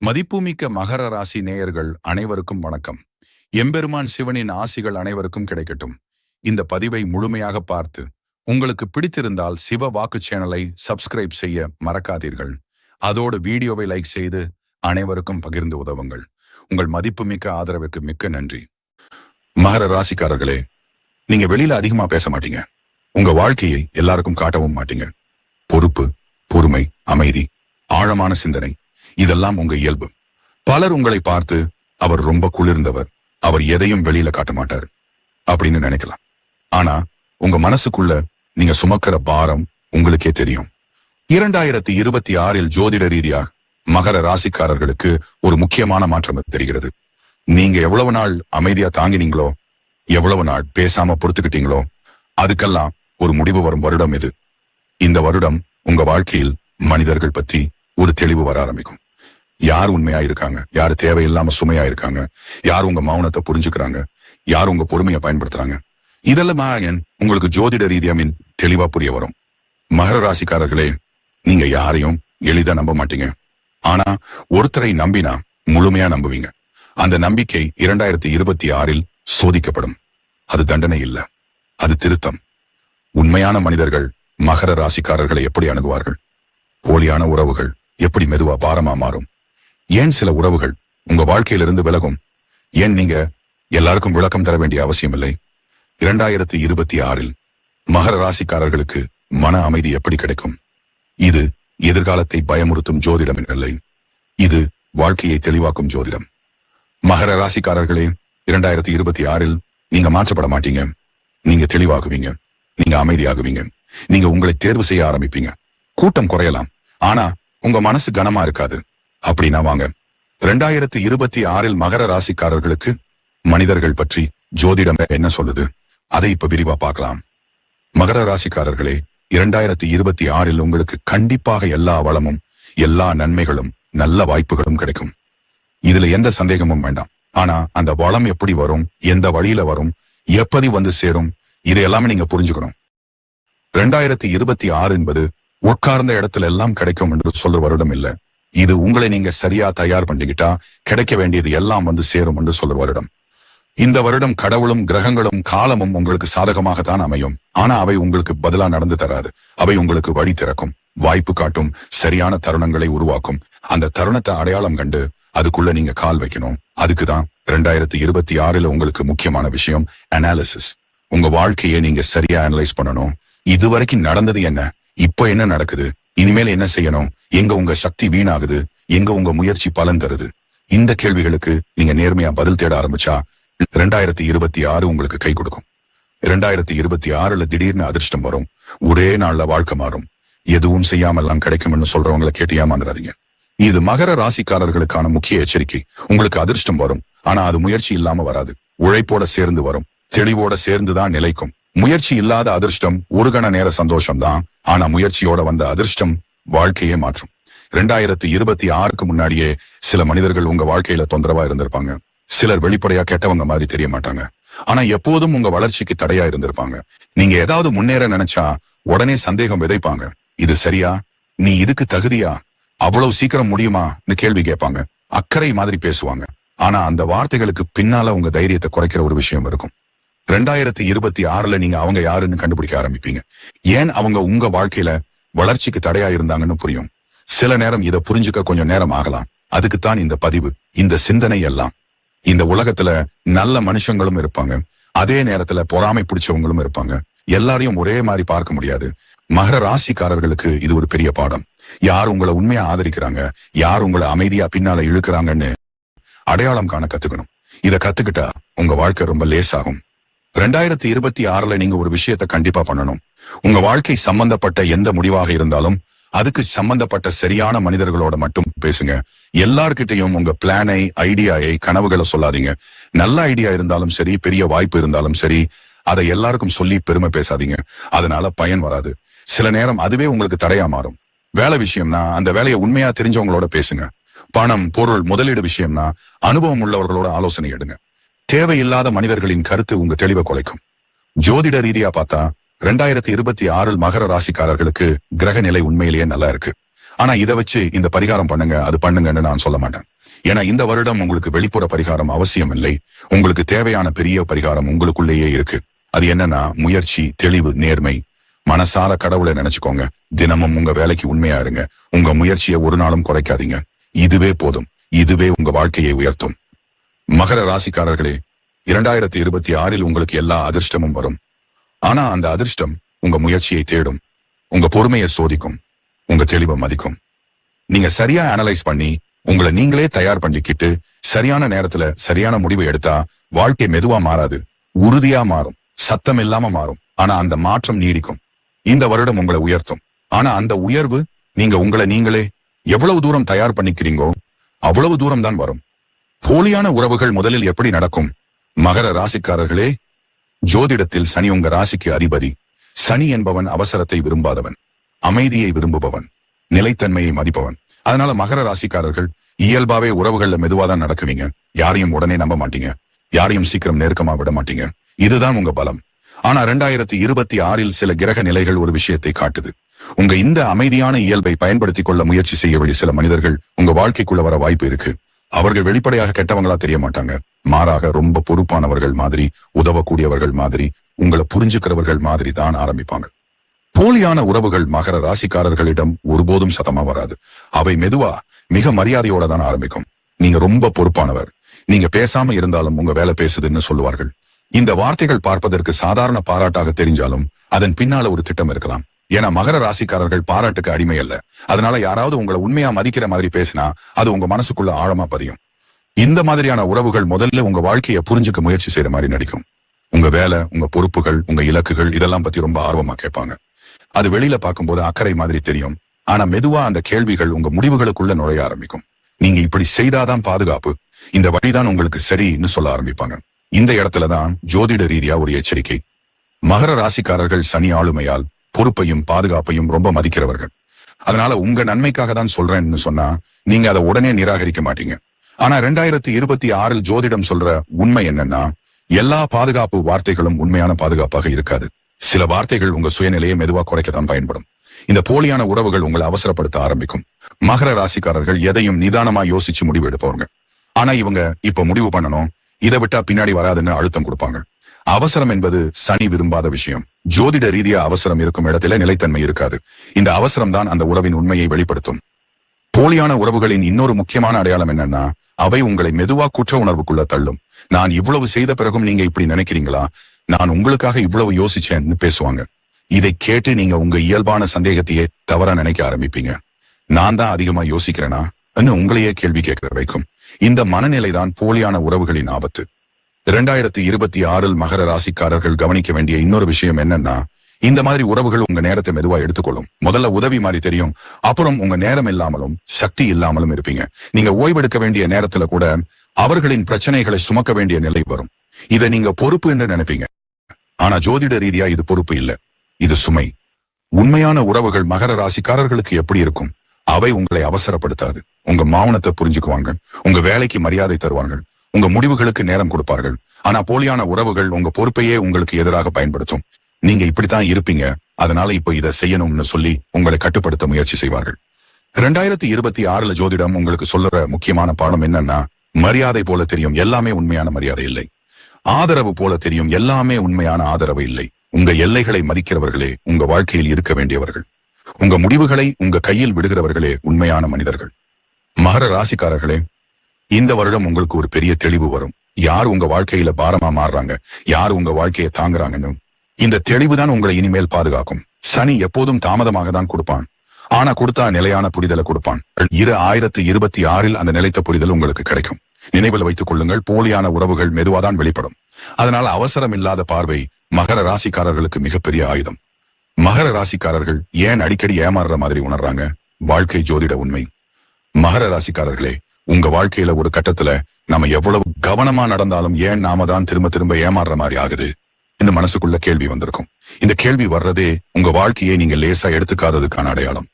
மதிப்புமிக்க மகர ராசி நேயர்கள் அனைவருக்கும் வணக்கம். எம்பெருமான் சிவனின் ஆசிகள் அனைவருக்கும் கிடைக்கட்டும். இந்த பதிவை முழுமையாக பார்த்து உங்களுக்கு பிடித்திருந்தால் சிவ வாக்கு சேனலை சப்ஸ்கிரைப் செய்ய மறக்காதீர்கள். அதோடு வீடியோவை லைக் செய்து அனைவருக்கும் பகிர்ந்து உதவுங்கள். உங்கள் மதிப்புமிக்க ஆதரவிற்கு மிக்க நன்றி. மகர ராசிக்காரர்களே, நீங்க வெளியில அதிகமா பேச மாட்டீங்க. உங்க வாழ்க்கையை எல்லாருக்கும் காட்டவும் மாட்டீங்க. பொறுப்பு, பொறுமை, அமைதி, ஆழமான சிந்தனை இதெல்லாம் உங்க இயல்பு. பலர் உங்களை பார்த்து அவர் ரொம்ப குளிர்ந்தவர், அவர் எதையும் வெளியில காட்ட மாட்டார் அப்படின்னு நினைக்கலாம். ஆனா உங்க மனசுக்குள்ள நீங்க சுமக்கிற பாரம் உங்களுக்கே தெரியும். 2026 ஜோதிட ரீதியா மகர ராசிக்காரர்களுக்கு ஒரு முக்கியமான மாற்றம் தெரிகிறது. நீங்க எவ்வளவு நாள் அமைதியா தாங்கினீங்களோ, எவ்வளவு நாள் பேசாம பொறுத்துக்கிட்டீங்களோ, அதுக்கெல்லாம் ஒரு முடிவு வரும் வருடம் இது. இந்த வருடம் உங்க வாழ்க்கையில் மனிதர்கள் பற்றி ஒரு தெளிவு வர ஆரம்பிக்கும். யார் உண்மையா இருக்காங்க, யார் தேவையில்லாம சுமையா இருக்காங்க, யார் உங்க மௌனத்தை புரிஞ்சுக்கிறாங்க, யார் உங்க பொறுமையை பயன்படுத்துறாங்க, இதெல்லாம் உங்களுக்கு ஜோதிட ரீதியாமின் தெளிவா புரிய வரும். மகர ராசிக்காரர்களே, நீங்க யாரையும் எளிதா நம்ப மாட்டீங்க. ஆனா ஒருத்தரை நம்பினா முழுமையா நம்புவீங்க. அந்த நம்பிக்கை 2026 சோதிக்கப்படும். அது தண்டனை இல்ல, அது திருத்தம். உண்மையான மனிதர்கள் மகர ராசிக்காரர்களை எப்படி அணுகுவார்கள்? போலியான உறவுகள் எப்படி மெதுவா பாரமா மாறும்? ஏன் சில உறவுகள் உங்க வாழ்க்கையிலிருந்து விலகும்? ஏன் நீங்க எல்லாருக்கும் விளக்கம் தர வேண்டிய அவசியம் இல்லை? 2026 மகர ராசிக்காரர்களுக்கு மன அமைதி எப்படி கிடைக்கும்? இது எதிர்காலத்தை பயமுறுத்தும் ஜோதிடம் இல்லை, இது வாழ்க்கையை தெளிவாக்கும் ஜோதிடம். மகர ராசிக்காரர்களே, 2026 நீங்க மாற்றப்பட மாட்டீங்க. நீங்க தெளிவாகுவீங்க, நீங்க அமைதியாகுவீங்க, நீங்க உங்களை தேர்வு செய்ய ஆரம்பிப்பீங்க. கூட்டம் குறையலாம், ஆனா உங்க மனசு கனமா இருக்காது. அப்படின்னா வாங்க, 2026 மகர ராசிக்காரர்களுக்கு மனிதர்கள் பற்றி ஜோதிடம் என்ன சொல்லுது, அதை இப்ப விரிவா பார்க்கலாம். மகர ராசிக்காரர்களே, 2026 உங்களுக்கு கண்டிப்பாக எல்லா வளமும், எல்லா நன்மைகளும், நல்ல வாய்ப்புகளும் கிடைக்கும். இதுல எந்த சந்தேகமும் வேண்டாம். ஆனா அந்த வளம் எப்படி வரும், எந்த வழியில வரும், எப்படி வந்து சேரும், இது எல்லாமே நீங்க புரிஞ்சுக்கணும். 2026 என்பது உட்கார்ந்த இடத்துல எல்லாம் கிடைக்கும் என்று சொல்ற வருடம் இல்ல. இது உங்களை நீங்க சரியா தயார் பண்ணிக்கிட்டா கிடைக்க வேண்டியது எல்லாம் வந்து சேரும் என்று சொல்ற வருடம். இந்த வருடம் கடவுளும் கிரகங்களும் காலமும் உங்களுக்கு சாதகமாகத்தான் அமையும். ஆனா அவை உங்களுக்கு பதிலா நடந்து தராது. அவை உங்களுக்கு வழி திறக்கும், வாய்ப்பு காட்டும், சரியான தருணங்களை உருவாக்கும். அந்த தருணத்தை அடையாளம் கண்டு அதுக்குள்ள நீங்க கால் வைக்கணும். அதுக்குதான் 2026 உங்களுக்கு முக்கியமான விஷயம் அனாலிசிஸ். உங்க வாழ்க்கையை நீங்க சரியா அனலைஸ் பண்ணணும். இதுவரைக்கும் நடந்தது என்ன, இப்போ என்ன நடக்குது, இனிமேல் என்ன செய்யணும், எங்க உங்க சக்தி வீணாகுது, எங்க உங்க முயற்சி பலன் தருது. இந்த கேள்விகளுக்கு நீங்க நேர்மையா பதில் தேட ஆரம்பிச்சா 2026 உங்களுக்கு கை கொடுக்கும். 2026 திடீர்னு அதிர்ஷ்டம் வரும். ஒரே நாள்ல வாழ்க்கை மாறும். எதுவும் செய்யாமல்லாம் கிடைக்கும்னு சொல்றவங்களை கேட்டு ஏமாந்துடாதீங்க. இது மகர ராசிக்காரர்களுக்கான முக்கிய எச்சரிக்கை. உங்களுக்கு அதிர்ஷ்டம் வரும், ஆனா அது முயற்சி இல்லாம வராது. உழைப்போட சேர்ந்து வரும், தெளிவோட சேர்ந்துதான் நிலைக்கும். முயற்சி இல்லாத அதிர்ஷ்டம் ஒரு கண நேர சந்தோஷம் தான், ஆனா முயற்சியோட வந்த அதிர்ஷ்டம் வாழ்க்கையே மாற்றும். 2026 முன்னாடியே சில மனிதர்கள் உங்க வாழ்க்கையில தொந்தரவா இருந்திருப்பாங்க. சிலர் வெளிப்படையா கெட்டவங்க மாதிரி தெரிய மாட்டாங்க, ஆனா எப்போதும் உங்க வளர்ச்சிக்கு தடையா இருந்திருப்பாங்க. நீங்க ஏதாவது முன்னேற நினைச்சா உடனே சந்தேகம் விதைப்பாங்க. இது சரியா, நீ இதுக்கு தகுதியா, அவ்வளவு சீக்கிரம் முடியுமான்னு கேள்வி கேட்பாங்க. அக்கறை மாதிரி பேசுவாங்க. ஆனா அந்த வார்த்தைகளுக்கு பின்னால உங்க தைரியத்தை குறைக்கிற ஒரு விஷயம் இருக்கும். 2026 நீங்க அவங்க யாருன்னு கண்டுபிடிக்க ஆரம்பிப்பீங்க. ஏன் அவங்க உங்க வாழ்க்கையில வளர்ச்சிக்கு தடையா இருந்தாங்கன்னு புரியும். சில நேரம் இதை புரிஞ்சுக்க கொஞ்சம் நேரம் ஆகலாம். அதுக்குத்தான் இந்த பதிவு, இந்த சிந்தனை எல்லாம். இந்த உலகத்துல நல்ல மனுஷங்களும் இருப்பாங்க, அதே நேரத்துல பொறாமை பிடிச்சவங்களும் இருப்பாங்க. எல்லாரையும் ஒரே மாதிரி பார்க்க முடியாது. மகர ராசிக்காரர்களுக்கு இது ஒரு பெரிய பாடம். யார் உங்களை உண்மையா ஆதரிக்கிறாங்க, யார் உங்களை அமைதியா பின்னால இழுக்கிறாங்கன்னு அடையாளம் காண கத்துக்கணும். இதை கத்துக்கிட்டா உங்க வாழ்க்கை ரொம்ப லேசாகும். 2026 நீங்க ஒரு விஷயத்த கண்டிப்பா பண்ணணும். உங்க வாழ்க்கை சம்பந்தப்பட்ட எந்த முடிவாக இருந்தாலும் அதுக்கு சம்பந்தப்பட்ட சரியான மனிதர்களோட மட்டும் பேசுங்க. எல்லார்கிட்டையும் உங்க பிளானை, ஐடியாயை, கனவுகளை சொல்லாதீங்க. நல்ல ஐடியா இருந்தாலும் சரி, பெரிய வாய்ப்பு இருந்தாலும் சரி, அதை எல்லாருக்கும் சொல்லி பெருமை பேசாதீங்க. அதனால பயன் வராது. சில நேரம் அதுவே உங்களுக்கு தடையா மாறும். வேலை விஷயம்னா அந்த வேலையை உண்மையா தெரிஞ்சவங்களோட பேசுங்க. பணம், பொருள், முதலீடு விஷயம்னா அனுபவம் உள்ளவர்களோட ஆலோசனை எடுங்க. தேவையில்லாத மனிதர்களின் கருத்து உங்க தெளிவை குலைக்கும். ஜோதிட ரீதியா பார்த்தா 2026 மகர ராசிக்காரர்களுக்கு கிரக நிலை உண்மையிலேயே நல்லா இருக்கு. ஆனா இதை வச்சு இந்த பரிகாரம் பண்ணுங்க, அது பண்ணுங்கன்னு நான் சொல்ல மாட்டேன். ஏன்னா இந்த வருடம் உங்களுக்கு வெளிப்புற பரிகாரம் அவசியம் இல்லை. உங்களுக்கு தேவையான பெரிய பரிகாரம் உங்களுக்குள்ளேயே இருக்கு. அது என்னன்னா முயற்சி, தெளிவு, நேர்மை. மனசார கடவுளை நினைச்சுக்கோங்க. தினமும் உங்க வேலைக்கு உண்மையா இருங்க. உங்க முயற்சியை ஒரு நாளும் குறைக்காதீங்க. இதுவே போதும். இதுவே உங்க வாழ்க்கையை உயர்த்தும். மகர ராசிக்காரர்களே, 2026 உங்களுக்கு எல்லா அதிர்ஷ்டமும் வரும். ஆனா அந்த அதிர்ஷ்டம் உங்க முயற்சியை தேடும், உங்க பொறுமையை சோதிக்கும், உங்க தெளிவை மதிக்கும். நீங்க சரியா அனலைஸ் பண்ணி உங்களை நீங்களே தயார் பண்ணிக்கிட்டு சரியான நேரத்துல சரியான முடிவை எடுத்தா வாழ்க்கை மெதுவா மாறாது, உறுதியா மாறும். சத்தம் இல்லாம மாறும். ஆனா அந்த மாற்றம் நீடிக்கும். இந்த வருடம் உங்களை உயர்த்தும். ஆனா அந்த உயர்வு நீங்க உங்களை நீங்களே எவ்வளவு தூரம் தயார் பண்ணிக்கிறீங்கோ அவ்வளவு தூரம் தான் வரும். போலியான உறவுகள் முதலில் எப்படி நடக்கும்? மகர ராசிக்காரர்களே, ஜோதிடத்தில் சனி உங்க ராசிக்கு அதிபதி. சனி என்பவன் அவசரத்தை விரும்பாதவன், அமைதியை விரும்புபவன், நிலைத்தன்மையை மதிப்பவன். அதனால மகர ராசிக்காரர்கள் இயல்பாவே உறவுகள்ல மெதுவாதான் நடக்குவீங்க. யாரையும் உடனே நம்ப மாட்டீங்க. யாரையும் சீக்கிரம் நெருக்கமா விட மாட்டீங்க. இதுதான் உங்க பலம். ஆனா 2026 சில கிரக நிலைகள் ஒரு விஷயத்தை காட்டுது. உங்க இந்த அமைதியான இயல்பை பயன்படுத்திக் கொள்ள முயற்சி செய்ய வேண்டிய சில மனிதர்கள் உங்க வாழ்க்கைக்குள்ள வர வாய்ப்பு இருக்கு. அவர்கள் வெளிப்படையாக கெட்டவங்களா தெரிய மாட்டாங்க. மாறாக ரொம்ப பொறுப்பானவர்கள் மாதிரி, உதவக்கூடியவர்கள் மாதிரி, உங்களை புரிஞ்சுக்கிறவர்கள் மாதிரி தான் ஆரம்பிப்பாங்க. போலியான உறவுகள் மகர ராசிக்காரர்களிடம் ஒருபோதும் சத்தமா வராது. அவை மெதுவா மிக மரியாதையோட தான் ஆரம்பிக்கும். நீங்க ரொம்ப பொறுப்பானவர், நீங்க பேசாம இருந்தாலும் உங்க வேலை பேசுதுன்னு சொல்லுவார்கள். இந்த வார்த்தைகள் பார்ப்பதற்கு சாதாரண பாராட்டாக தெரிஞ்சாலும் அதன் பின்னால ஒரு திட்டம் இருக்கலாம். ஏன்னா மகர ராசிக்காரர்கள் பாராட்டுக்கு அடிமை அல்ல. அதனால யாராவது உங்களை உண்மையா மதிக்கிற மாதிரி பேசினா அது உங்க மனசுக்குள்ள ஆழமா பதியும். இந்த மாதிரியான உறவுகள் முதல்ல உங்க வாழ்க்கையை புரிஞ்சுக்க முயற்சி செய்யற மாதிரி நடிக்கும். உங்க வேலை, உங்க பொறுப்புகள், உங்க இலக்குகள் இதெல்லாம் பத்தி ரொம்ப ஆர்வமா கேட்பாங்க. அது வெளியில பார்க்கும்போது அக்கறை மாதிரி தெரியும். ஆனா மெதுவா அந்த கேள்விகள் உங்க முடிவுகளுக்குள்ள நுழைய ஆரம்பிக்கும். நீங்க இப்படி செய்தாதான் பாதுகாப்பு, இந்த வழிதான் உங்களுக்கு சரின்னு சொல்ல ஆரம்பிப்பாங்க. இந்த இடத்துலதான் ஜோதிட ரீதியா ஒரு எச்சரிக்கை. மகர ராசிக்காரர்கள் சனி ஆளுமையால் பொறுப்பையும் பாதுகாப்பையும் ரொம்ப மதிக்கிறவர்கள். அதனால உங்க நன்மைக்காக தான் சொல்றேன்னு சொன்னா நீங்க அதை உடனே நிராகரிக்க மாட்டீங்க. ஆனா 2026 ஜோதிடம் சொல்ற உண்மை என்னன்னா, எல்லா பாதுகாப்பு வார்த்தைகளும் உண்மையான பாதுகாப்பாக இருக்காது. சில வார்த்தைகள் உங்க சுயநிலையை மெதுவா குறைக்கத்தான் பயன்படும். இந்த போலியான உறவுகள் உங்களை அவசரப்படுத்த ஆரம்பிக்கும். மகர ராசிக்காரர்கள் எதையும் நிதானமா யோசிச்சு முடிவு எடுப்பவங்க. ஆனா இவங்க இப்ப முடிவு பண்ணணும், இதை விட்டா பின்னாடி வராதுன்னு அழுத்தம் கொடுப்பாங்க. அவசரம் என்பது சனி விரும்பாத விஷயம். ஜோதிட ரீதியா அவசரம் இருக்கும் இடத்துல நிலைத்தன்மை இருக்காது. இந்த அவசரம் தான் அந்த உறவின் உண்மையை வெளிப்படுத்தும். போலியான உறவுகளின் இன்னொரு முக்கியமான அடையாளம் என்னன்னா, அவை உங்களை மெதுவா குற்ற உணர்வுக்குள்ள தள்ளும். நான் இவ்வளவு செய்த பிறகும் நீங்க இப்படி நினைக்கிறீங்களா, நான் உங்களுக்காக இவ்வளவு யோசிச்சேன்னு பேசுவாங்க. இதை கேட்டு நீங்க உங்க இயல்பான சந்தேகத்தையே தவறா நினைக்க ஆரம்பிப்பீங்க. நான் தான் அதிகமா யோசிக்கிறேனா உங்களையே கேள்வி கேட்கிற வைக்கும். இந்த மனநிலைதான் போலியான உறவுகளின் ஆபத்து. 2026 மகர ராசிக்காரர்கள் கவனிக்க வேண்டிய இன்னொரு விஷயம் என்னன்னா, இந்த மாதிரி உறவுகள் உங்க நேரத்தை மெதுவா எடுத்துக்கொள்ளும். முதல்ல உதவி மாதிரி தெரியும், அப்புறம் உங்க நேரம் இல்லாமலும் சக்தி இல்லாமலும் இருப்பீங்க. நீங்க ஓய்வெடுக்க வேண்டிய நேரத்துல கூட அவர்களின் பிரச்சனைகளை சுமக்க வேண்டிய நிலை வரும். இதை நீங்க பொறுப்பு என்று நினைப்பீங்க. ஆனா ஜோதிட ரீதியா இது பொறுப்பு இல்ல, இது சுமை. உண்மையான உறவுகள் மகர ராசிக்காரர்களுக்கு எப்படி இருக்கும்? அவை உங்களை அவசரப்படுத்தாது. உங்க மௌனத்தை புரிஞ்சுக்குவாங்க, உங்க வேலைக்கு மரியாதை தருவார்கள், உங்க முடிவுகளுக்கு நேரம் கொடுப்பார்கள். ஆனா போலியான உறவுகள் உங்க பொறுப்பையே உங்களுக்கு எதிராக பயன்படுத்தும். நீங்க இப்படித்தான் இருப்பீங்க, அதனால இப்ப இதை செய்யணும்னு சொல்லி உங்களை கட்டுப்படுத்த முயற்சி செய்வார்கள். 2026 ஜோதிடம் உங்களுக்கு சொல்லுற முக்கியமான பாடம் என்னன்னா, மரியாதை போல தெரியும் எல்லாமே உண்மையான மரியாதை இல்லை. ஆதரவு போல தெரியும் எல்லாமே உண்மையான ஆதரவு இல்லை. உங்க எல்லைகளை மதிக்கிறவர்களே உங்க வாழ்க்கையில் இருக்க வேண்டியவர்கள். உங்க முடிவுகளை உங்க கையில் விடுகிறவர்களே உண்மையான மனிதர்கள். மகர ராசிக்காரர்களே, இந்த வருடம் உங்களுக்கு ஒரு பெரிய தெளிவு வரும். யார் உங்க வாழ்க்கையில பாரமா மாறுறாங்க, யார் உங்க வாழ்க்கையை தாங்குறாங்கன்னு. இந்த தெளிவுதான் உங்களை இனிமேல் பாதுகாக்கும். சனி எப்போதும் தாமதமாக தான் கொடுப்பான், ஆனா கொடுத்தா நிலையான புரிதலை கொடுப்பான். 2026 அந்த நிலைத்த புரிதல் உங்களுக்கு கிடைக்கும். நினைவில் வைத்துக் கொள்ளுங்கள், போலியான உறவுகள் மெதுவாதான் வெளிப்படும். அதனால அவசரம் இல்லாத பார்வை மகர ராசிக்காரர்களுக்கு மிகப்பெரிய ஆயுதம். மகர ராசிக்காரர்கள் ஏன் அடிக்கடி ஏமாறுற மாதிரி உணர்றாங்க? வாழ்க்கை ஜோதிட உண்மை. மகர ராசிக்காரர்களே, உங்க வாழ்க்கையில ஒரு கட்டத்துல நம்ம எவ்வளவு கவனமா நடந்தாலும் ஏன் நாம தான் திரும்ப திரும்ப ஏமாறுற மாதிரி ஆகுது இந்த மனசுக்குள்ள கேள்வி வந்திருக்கும். இந்த கேள்வி வர்றதே உங்க வாழ்க்கையை நீங்க லேசா எடுத்துக்காததுக்கான அடையாளம்.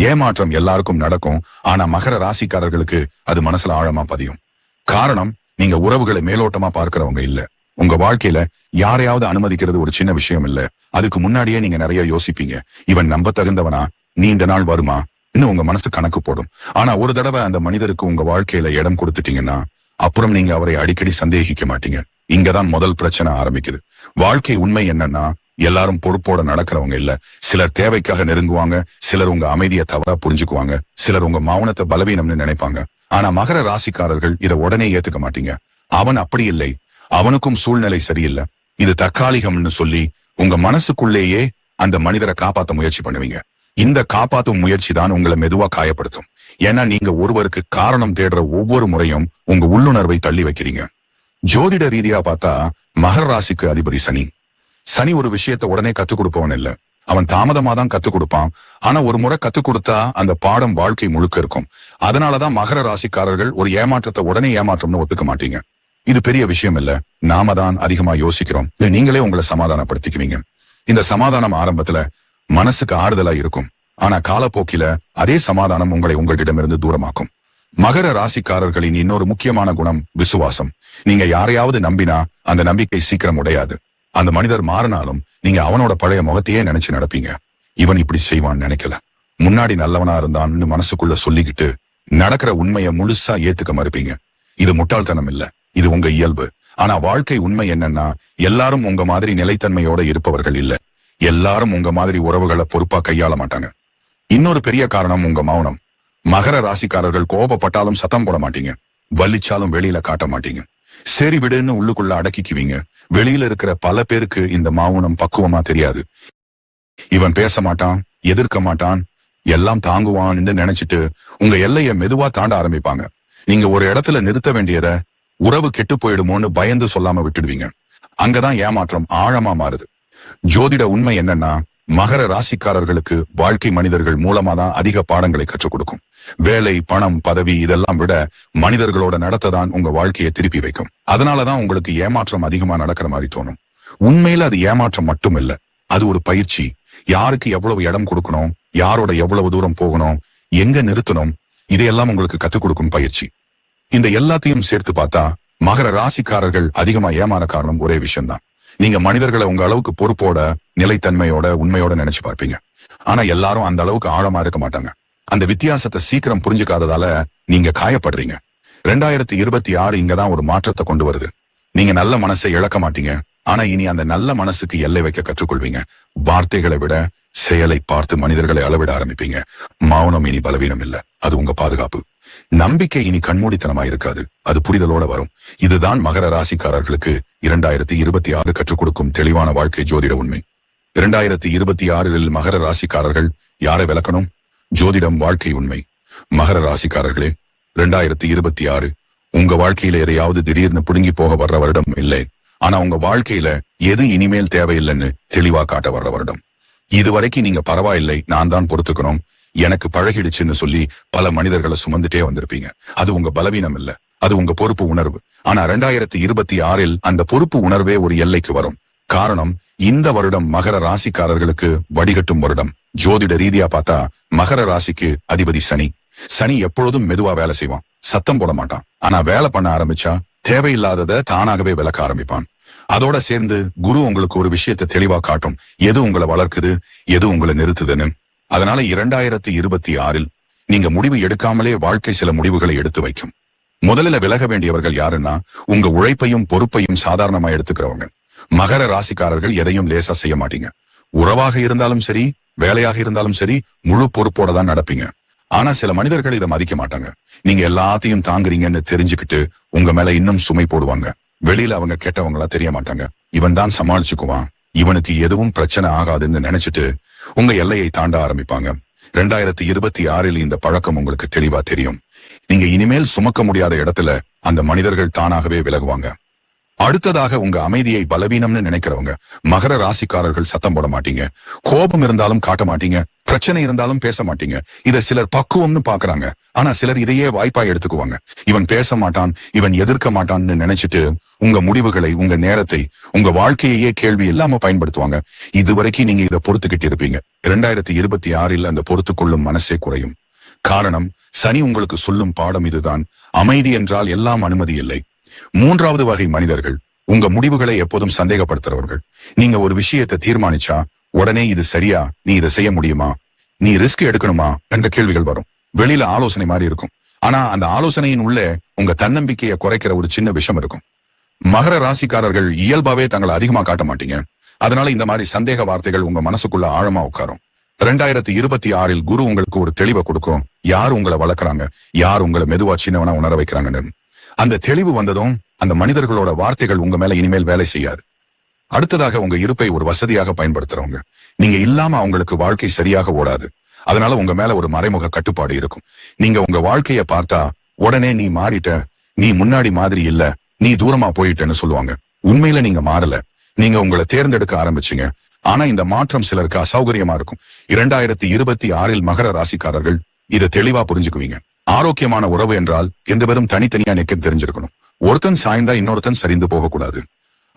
ஏமாற்றம் எல்லாருக்கும் நடக்கும், ஆனா மகர ராசிக்காரர்களுக்கு அது மனசுல ஆழமா பதியும். காரணம், நீங்க உறவுகளை மேலோட்டமா பார்க்கிறவங்க இல்ல. உங்க வாழ்க்கையில யாரையாவது அனுமதிக்கிறது ஒரு சின்ன விஷயம் இல்ல. அதுக்கு முன்னாடியே நீங்க நிறைய யோசிப்பீங்க. இவன் நம்ப தகுந்தவனா, நீண்ட நாள் வருமா, இன்னும் உங்க மனசு கணக்கு போடும். ஆனா ஒரு தடவை அந்த மனிதருக்கு உங்க வாழ்க்கையில இடம் கொடுத்துட்டீங்கன்னா அப்புறம் நீங்க அவரை அடிக்கடி சந்தேகிக்க மாட்டீங்க. இங்கதான் முதல் பிரச்சனை ஆரம்பிக்குது. வாழ்க்கை உண்மை என்னன்னா, எல்லாரும் பொறுப்போட நடக்கிறவங்க இல்ல. சிலர் தேவைக்காக நெருங்குவாங்க, சிலர் உங்க அமைதியை தவறா புரிஞ்சுக்குவாங்க, சிலர் உங்க மௌனத்தை பலவீனம்னு நினைப்பாங்க. ஆனா மகர ராசிக்காரர்கள் இதை உடனே ஏத்துக்க மாட்டீங்க. அவன் அப்படி இல்லை, அவனுக்கும் சூழ்நிலை சரியில்லை, இது தற்காலிகம்னு சொல்லி உங்க மனசுக்குள்ளேயே அந்த மனிதரை காப்பாத்த முயற்சி பண்ணுவீங்க. இந்த காப்பாத்தும் முயற்சி தான் உங்களை மெதுவா காயப்படுத்தும். ஏன்னா நீங்க ஒருவருக்கு காரணம் தேடுற ஒவ்வொரு முறையும் உங்க உள்ளுணர்வை தள்ளி வைக்கிறீங்க. ஜோதிட ரீதியா பார்த்தா மகர ராசிக்கு அதிபதி சனி. சனி ஒரு விஷயத்தை உடனே கத்துக் கொடுப்பவன் இல்ல, அவன் தாமதமா தான் கத்துக் கொடுப்பான். ஆனா ஒரு முறை கத்துக் கொடுத்தா அந்த பாடம் வாழ்க்கை முழுக்க இருக்கும். அதனாலதான் மகர ராசிக்காரர்கள் ஒரு ஏமாற்றத்தை உடனே ஏமாற்றம்னு ஒத்துக்க மாட்டீங்க. இது பெரிய விஷயம் இல்ல, நாம தான் அதிகமா யோசிக்கிறோம். நீங்களே உங்களை சமாதானப்படுத்திக்குவீங்க. இந்த சமாதானம் ஆரம்பத்துல மனசுக்கு ஆறுதலா இருக்கும், ஆனா காலப்போக்கில அதே சமாதானம் உங்களை உங்களிடமிருந்து தூரமாக்கும். மகர ராசிக்காரர்களின் இன்னொரு முக்கியமான குணம் விசுவாசம். நீங்க யாரையாவது நம்பினா அந்த நம்பிக்கை சீக்கிரம் உடையாது. அந்த மனிதர் மாறினாலும் நீங்க அவனோட பழைய முகத்தையே நினைச்சு நடப்பீங்க. இவன் இப்படி செய்வான்னு நினைக்கல, முன்னாடி நல்லவனா இருந்தான்னு மனசுக்குள்ள சொல்லிக்கிட்டு நடக்கிற உண்மையை முழுசா ஏத்துக்க மறுப்பீங்க. இது முட்டாள்தனம் இல்ல, இது உங்க இயல்பு. ஆனா வாழ்க்கை உண்மை என்னன்னா, எல்லாரும் உங்க மாதிரி நிலைத்தன்மையோட இருப்பவர்கள் இல்ல. எல்லாரும் உங்க மாதிரி உறவுகளை பொறுப்பா கையாள மாட்டாங்க. இன்னொரு பெரிய காரணம் உங்க மௌனம். மகர ராசிக்காரர்கள் கோபப்பட்டாலும் சத்தம் போட மாட்டீங்க, வலிச்சாலும் வெளியில காட்ட மாட்டீங்க. சரி விடுன்னு உள்ளுக்குள்ள அடக்கிக்குவீங்க. வெளியில இருக்கிற பல பேருக்கு இந்த மௌனம் பக்குவமா தெரியாது. இவன் பேச மாட்டான், எதிர்க்க மாட்டான், எல்லாம் தாங்குவான்னு நினைச்சிட்டு உங்க எல்லைய மெதுவா தாண்ட ஆரம்பிப்பாங்க. நீங்க ஒரு இடத்துல நிறுத்த வேண்டியத உறவு கெட்டு போயிடுமோன்னு பயந்து சொல்லாம விட்டுடுவீங்க. அங்கதான் ஏமாற்றம் ஆழமா மாறுது. ஜோதிட உண்மை என்னன்னா, மகர ராசிக்காரர்களுக்கு வாழ்க்கை மனிதர்கள் மூலமா தான் அதிக பாடங்களை கற்றுக் கொடுக்கும். வேலை, பணம், பதவி இதெல்லாம் விட மனிதர்களோட நடத்தை தான் உங்க வாழ்க்கையை திருப்பி வைக்கும். அதனாலதான் உங்களுக்கு ஏமாற்றம் அதிகமா நடக்கிற மாதிரி தோணும். உண்மையில அது ஏமாற்றம் மட்டும் இல்ல, அது ஒரு பயிற்சி. யாருக்கு எவ்வளவு இடம் கொடுக்கணும், யாரோட எவ்வளவு தூரம் போகணும், எங்க நிறுத்தணும், இதையெல்லாம் உங்களுக்கு கத்துக் கொடுக்கும் பயிற்சி. இந்த எல்லாத்தையும் சேர்த்து பார்த்தா மகர ராசிக்காரர்கள் அதிகமா ஏமாற காரணம் ஒரே விஷயம்தான். நீங்க மனிதர்களை உங்க அளவுக்கு பொறுப்போட, நிலைத்தன்மையோட, உண்மையோட நினைச்சு பார்ப்பீங்க. ஆனா எல்லாரும் அந்த அளவுக்கு ஆழமா இருக்க மாட்டாங்க. அந்த வித்தியாசத்தை சீக்கிரம் புரிஞ்சுக்காததால நீங்க காயப்படுறீங்க. 2026 இங்கதான் ஒரு மாற்றத்தை கொண்டு வருது. நீங்க நல்ல மனசை இழக்க மாட்டீங்க, ஆனா இனி அந்த நல்ல மனசுக்கு எல்லை வைக்க கற்றுக்கொள்வீங்க. வார்த்தைகளை விட செயலை பார்த்து மனிதர்களை அளவிட ஆரம்பிப்பீங்க. மௌனம் இனி பலவீனம் இல்ல, அது உங்க பாதுகாப்பு. நம்பிக்கை இனி கண்மூடித்தனமா இருக்காது, அது புரிதலோட வரும். இதுதான் மகர ராசிக்காரர்களுக்கு 2026 கற்றுக் கொடுக்கும் தெளிவான வாழ்க்கை ஜோதிட உண்மை. 2026 மகர ராசிக்காரர்கள் யாரை விளக்கணும்? ஜோதிடம் வாழ்க்கை உண்மை. மகர ராசிக்காரர்களே, 2026 உங்க வாழ்க்கையில எதையாவது திடீர்னு புடுங்கி போக வர்ற வருடம் இல்லை, ஆனா உங்க வாழ்க்கையில எது இனிமேல் தேவையில்லைன்னு தெளிவா காட்ட வர்ற வருடம். இதுவரைக்கும் நீங்க பரவாயில்லை, நான் தான் பொறுத்துக்கணும், எனக்கு பழகிடுச்சுன்னு சொல்லி பல மனிதர்களை சுமந்துட்டே வந்திருப்பீங்க. அது உங்க பலவீனம் இல்ல, அது உங்க பொறுப்பு உணர்வு. ஆனா 2026 அந்த பொறுப்பு உணர்வே ஒரு எல்லைக்கு வரும். காரணம், இந்த வருடம் மகர ராசிக்காரர்களுக்கு வடிகட்டும் வருடம். ஜோதிட ரீதியா பார்த்தா மகர ராசிக்கு அதிபதி சனி. சனி எப்பொழுதும் மெதுவா வேலை செய்வான், சத்தம் போட மாட்டான். ஆனா வேலை பண்ண ஆரம்பிச்சா தேவையில்லாததை தானாகவே விளக்க ஆரம்பிப்பான். அதோட சேர்ந்து குரு உங்களுக்கு ஒரு விஷயத்தை தெளிவா காட்டும், எது உங்களை வளர்க்குது, எது உங்களை நிறுத்துதுன்னு. அதனால 2026 நீங்க முடிவு எடுக்காமலே வாழ்க்கை சில முடிவுகளை எடுத்து வைக்கும். முதல்ல விலக வேண்டியவர்கள் யாருன்னா, உங்க உழைப்பையும் பொறுப்பையும் சாதாரணமா எடுத்துக்கிறவங்க. மகர ராசிக்காரர்கள் எதையும் லேசா செய்ய மாட்டீங்க. உறவாக இருந்தாலும் சரி, வேலையாக இருந்தாலும் சரி, முழு பொறுப்போட தான் நடப்பீங்க. ஆனா சில மனிதர்கள் இதை மதிக்க மாட்டாங்க. நீங்க எல்லாத்தையும் தாங்குறீங்கன்னு தெரிஞ்சுக்கிட்டு உங்க மேல இன்னும் சுமை போடுவாங்க. வெளியில அவங்க கேட்டவங்களா தெரிய மாட்டாங்க. இவன் தான் சமாளிச்சுக்குவான், இவனுக்கு எதுவும் பிரச்சனை ஆகாதுன்னு நினைச்சிட்டு உங்க எல்லையை தாண்ட ஆரம்பிப்பாங்க. 2026 இந்த பழக்கம் உங்களுக்கு தெளிவா தெரியும். நீங்க இனிமேல் சுமக்க முடியாத இடத்துல அந்த மனிதர்கள் தானாகவே விலகுவாங்க. அடுத்ததாக, உங்க அமைதியை பலவீனம்னு நினைக்கிறவங்க. மகர ராசிக்காரர்கள் சத்தம் போட மாட்டீங்க, கோபம் இருந்தாலும் காட்ட மாட்டீங்க, பிரச்சனை இருந்தாலும் பேச மாட்டீங்க. இத சிலர் பக்குவம்னு பாக்குறாங்க, ஆனா சிலர் இதையே வாய்ப்பா எடுத்துக்குவாங்க. இவன் பேச மாட்டான், இவன் எதிர்க்க மாட்டான்னு நினைச்சிட்டு உங்க முடிவுகளை, உங்க நேரத்தை, உங்க வாழ்க்கையே கேள்வி இல்லாம பயன்படுத்துவாங்க. இதுவரைக்கும் நீங்க இதை பொறுத்துக்கிட்டு இருப்பீங்க. 2026 அந்த பொறுத்துக்கொள்ளும் மனசே குறையும். காரணம், சனி உங்களுக்கு சொல்லும் பாடம் இதுதான். அமைதி என்றால் எல்லாம் அனுமதி இல்லை. மூன்றாவது வகை மனிதர்கள் உங்க முடிவுகளை எப்போதும் சந்தேகப்படுத்துறவர்கள். நீங்க ஒரு விஷயத்தை தீர்மானிச்சா உடனே இது சரியா, நீ இதை செய்ய முடியுமா, நீ ரிஸ்க் எடுக்கணுமா என்ற கேள்விகள் வரும். வெளியில ஆலோசனை மாதிரி இருக்கும். ஆனா அந்த ஆலோசனையின் உள்ளே உங்க தன்னம்பிக்கையை குறைக்கிற ஒரு சின்ன விஷயம் இருக்கும். மகர ராசிக்காரர்கள் இயல்பாவே தங்களை அதிகமா காட்ட மாட்டீங்க. அதனால இந்த மாதிரி சந்தேக வார்த்தைகள் உங்க மனசுக்குள்ள ஆழமா உட்காரும். 2026 குரு உங்களுக்கு ஒரு தெளிவை கொடுக்கும். யார் உங்களை வளர்க்கறாங்க, யார் உங்களை மெதுவா சின்னவனா உணர வைக்கிறாங்கன்னு. அந்த தெளிவு வந்ததும் அந்த மனிதர்களோட வார்த்தைகள் உங்க மேல இனிமேல் வேலை செய்யாது. அடுத்ததாக உங்க இருப்பை ஒரு வசதியாக பயன்படுத்துறவங்க. நீங்க இல்லாம அவங்களுக்கு வாழ்க்கை சரியாக ஓடாது. அதனால உங்க மேல ஒரு மறைமுக கட்டுப்பாடு இருக்கும். நீங்க உங்க வாழ்க்கைய பார்த்தா உடனே நீ மாறிட்ட, நீ முன்னாடி மாதிரி இல்ல, நீ தூரமா போயிட்டேன்னு சொல்லுவாங்க. உண்மையில நீங்க மாறல, நீங்க உங்களை தேர்ந்தெடுக்க ஆரம்பிச்சீங்க. ஆனா இந்த மாற்றம் சிலருக்கு அசௌகரியமா இருக்கும். 2026 மகர ராசிக்காரர்கள் இதை தெளிவா புரிஞ்சுக்குவீங்க. ஆரோக்கியமான உறவு என்றால் எந்த பேரும் தனித்தனியா நிக்க தெரிஞ்சிருக்கணும். ஒருத்தன் சாய்ந்தா இன்னொருத்தன் சரிந்து போகக்கூடாது.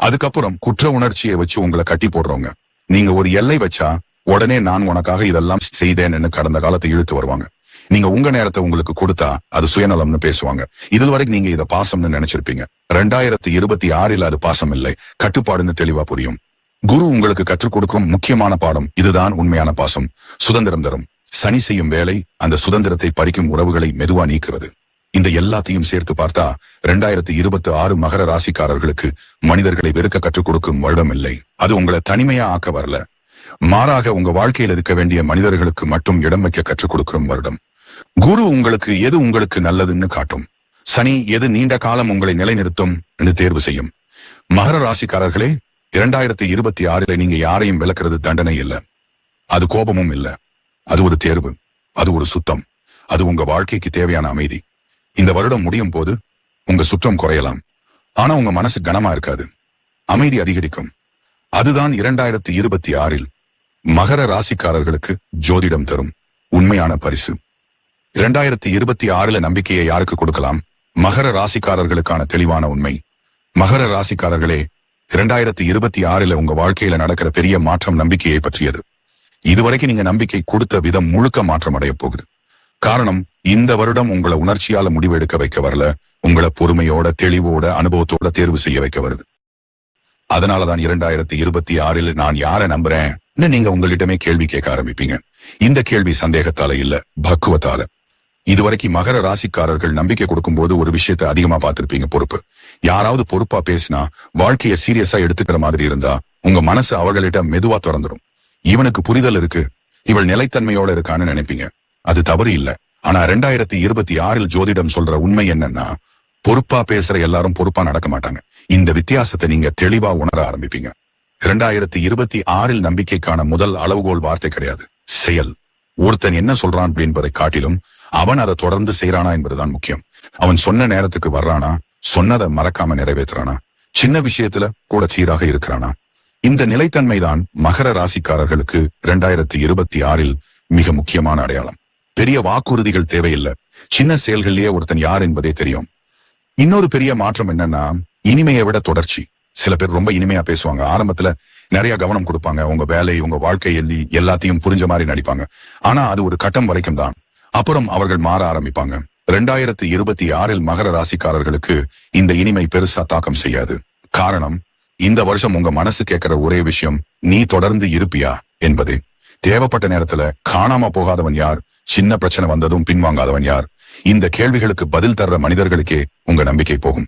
அதுக்கப்புறம் குற்ற உணர்ச்சியை வச்சு உங்களை கட்டி போடுறவங்க. நீங்க ஒரு எல்லை வச்சா உடனே நான் உனக்காக இதெல்லாம் செய்தேன்னு கடந்த காலத்தை இழுத்து வருவாங்க. நீங்க உங்க நேரத்தை உங்களுக்கு கொடுத்தா அது சுயநலம்னு பேசுவாங்க. இதுவரைக்கும் வரைக்கும் நீங்க இதை பாசம்னு நினைச்சிருப்பீங்க. 2026 அது பாசம் இல்லை, கட்டுப்பாடுன்னு தெளிவா புரியும். குரு உங்களுக்கு கற்றுக் கொடுக்கும் முக்கியமான பாடம் இதுதான். உண்மையான பாசம் சுதந்திரம் தரும். சனி செய்யும் வேலை அந்த சுதந்திரத்தை பறிக்கும் உறவுகளை மெதுவா நீக்கிறது. இந்த எல்லாத்தையும் சேர்த்து பார்த்தா 2026 மகர ராசிக்காரர்களுக்கு மனிதர்களை வெறுக்க கற்றுக் கொடுக்கும் வருடம் இல்லை. அது உங்களை தனிமையா ஆக்க வரல, மாறாக உங்க வாழ்க்கையில் இருக்க வேண்டிய மனிதர்களுக்கு மட்டும் இடம் வைக்க கற்றுக் கொடுக்கும் வருடம். குரு உங்களுக்கு எது உங்களுக்கு நல்லதுன்னு காட்டும். சனி எது நீண்ட காலம் உங்களை நிலைநிறுத்தும் என்று தேர்வு செய்யும். மகர ராசிக்காரர்களே, 2026 நீங்க யாரையும் விளக்குறது தண்டனை இல்ல, அது கோபமும் இல்ல, அது ஒரு தேர்வு, அது ஒரு சுத்தம், அது உங்க வாழ்க்கைக்கு தேவையான அமைதி. இந்த வருடம் முடியும் போது உங்க சுற்றம் குறையலாம், ஆனா உங்க மனசு கனமா இருக்காது, அமைதி அதிகரிக்கும். அதுதான் 2026 மகர ராசிக்காரர்களுக்கு ஜோதிடம் தரும் உண்மையான பரிசு. 2026 நம்பிக்கையை யாருக்கு கொடுக்கலாம்? மகர ராசிக்காரர்களுக்கான தெளிவான உண்மை. மகர ராசிக்காரர்களே, 2026 உங்க வாழ்க்கையில நடக்கிற பெரிய மாற்றம் நம்பிக்கையை பற்றியது. இதுவரைக்கும் நீங்க நம்பிக்கை கொடுத்த விதம் முழுக்க மாற்றம் அடைய போகுது. காரணம், இந்த வருடம் உங்களை உணர்ச்சியால முடிவு எடுக்க வைக்க வரல, உங்களை பொறுமையோட, தெளிவோட, அனுபவத்தோட தேர்வு செய்ய வைக்க வருது. அதனாலதான் 2026 நான் யாரை நம்புறேன் நீங்க உங்களிடமே கேள்வி கேட்க ஆரம்பிப்பீங்க. இந்த கேள்வி சந்தேகத்தால இல்ல, பக்குவத்தால. இதுவரைக்கும் மகர ராசிக்காரர்கள் நம்பிக்கை கொடுக்கும் போது ஒரு விஷயத்தை அதிகமா பார்த்திருப்பீங்க, பொறுப்பு. யாராவது பொறுப்பா பேசினா, வாழ்க்கைய சீரியஸா எடுத்துக்கிற மாதிரி இருந்தா உங்க மனசு அவர்களிட்ட மெதுவா திறந்துடும். இவனுக்கு புரிதல் இருக்கு, இவள் நிலைத்தன்மையோட இருக்கான்னு நினைப்பீங்க. அது தவறு இல்ல. ஆனா 2026 ஜோதிடம் சொல்ற உண்மை என்னன்னா, பொறுப்பா பேசுற எல்லாரும் பொறுப்பா நடக்க மாட்டாங்க. இந்த வித்தியாசத்தை நீங்க தெளிவா உணர ஆரம்பிப்பீங்க. 2026 நம்பிக்கைக்கான முதல் அளவுகோல் வார்த்தை கிடையாது, செயல். ஒருத்தன் என்ன சொல்றான் என்பதை காட்டிலும் அவன் அதை தொடர்ந்து செய்யறானா என்பதுதான் முக்கியம். அவன் சொன்ன நேரத்துக்கு வர்றானா, சொன்னதை மறக்காம நிறைவேற்றுறானா, சின்ன விஷயத்துல கூட சீராக இருக்கிறானா. இந்த நிலைத்தன்மைதான் மகர ராசிக்காரர்களுக்கு 2026 மிக முக்கியமான அடையாளம். பெரிய வாக்குறுதிகள் தேவையில்லை, சின்ன செயல்களிலேயே ஒருத்தன் யார் என்பதே தெரியும். இன்னொரு பெரிய மாற்றம் என்னன்னா, இனிமையை விட தொடர்ச்சி. சில பேர் ரொம்ப இனிமையா பேசுவாங்க, ஆரம்பத்துல நிறைய கவனம் கொடுப்பாங்க, உங்க வேலை, உங்க வாழ்க்கை எல்லாத்தையும் புரிஞ்ச மாதிரி நடிப்பாங்க. ஆனா அது ஒரு கட்டம் வரைக்கும் தான். அப்புறம் அவர்கள் மாற ஆரம்பிப்பாங்க. 2026 மகர ராசிக்காரர்களுக்கு இந்த இனிமை பெருசா தாக்கம் செய்யாது. காரணம், இந்த வருஷம் உங்க மனசு கேட்கிற ஒரே விஷயம், நீ தொடர்ந்து இருப்பியா என்பது. தேவைப்பட்ட நேரத்துல காணாம போகாதவன் யார், சின்ன பிரச்சனை வந்ததும் பின்வாங்காதவன் யார், இந்த கேள்விகளுக்கு பதில் தர்ற மனிதர்களுக்கே உங்க நம்பிக்கை போகும்.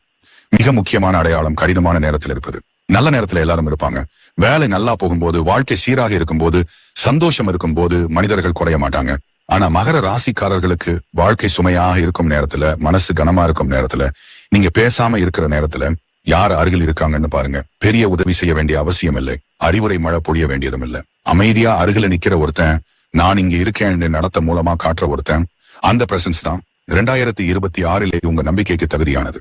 மிக முக்கியமான அடையாளம் கடினமான நேரத்தில் இருப்பது. நல்ல நேரத்துல எல்லாரும் இருப்பாங்க. வேலை நல்லா போகும்போது, வாழ்க்கை சீராக இருக்கும்போது, சந்தோஷம் இருக்கும்போது மனிதர்கள் குறைய மாட்டாங்க. ஆனா மகர ராசிக்காரர்களுக்கு வாழ்க்கை சுமையாக இருக்கும் நேரத்துல, மனசு கனமா இருக்கும் நேரத்துல, நீங்க பேசாம இருக்கிற நேரத்துல யார் அருகில் இருக்காங்கன்னு பாருங்க. பெரிய உதவி செய்ய வேண்டிய அவசியம் இல்லை, அறிவுரை மழை பொழிய வேண்டியதும் இல்லை. அமைதியா அருகில நிக்கிற ஒருத்தன், நான் இங்க இருக்கேன் நடத்த மூலமா காட்டுற ஒருத்தன், அந்த பிரசன்ஸ் தான் 2026 உங்க நம்பிக்கைக்கு தகுதியானது.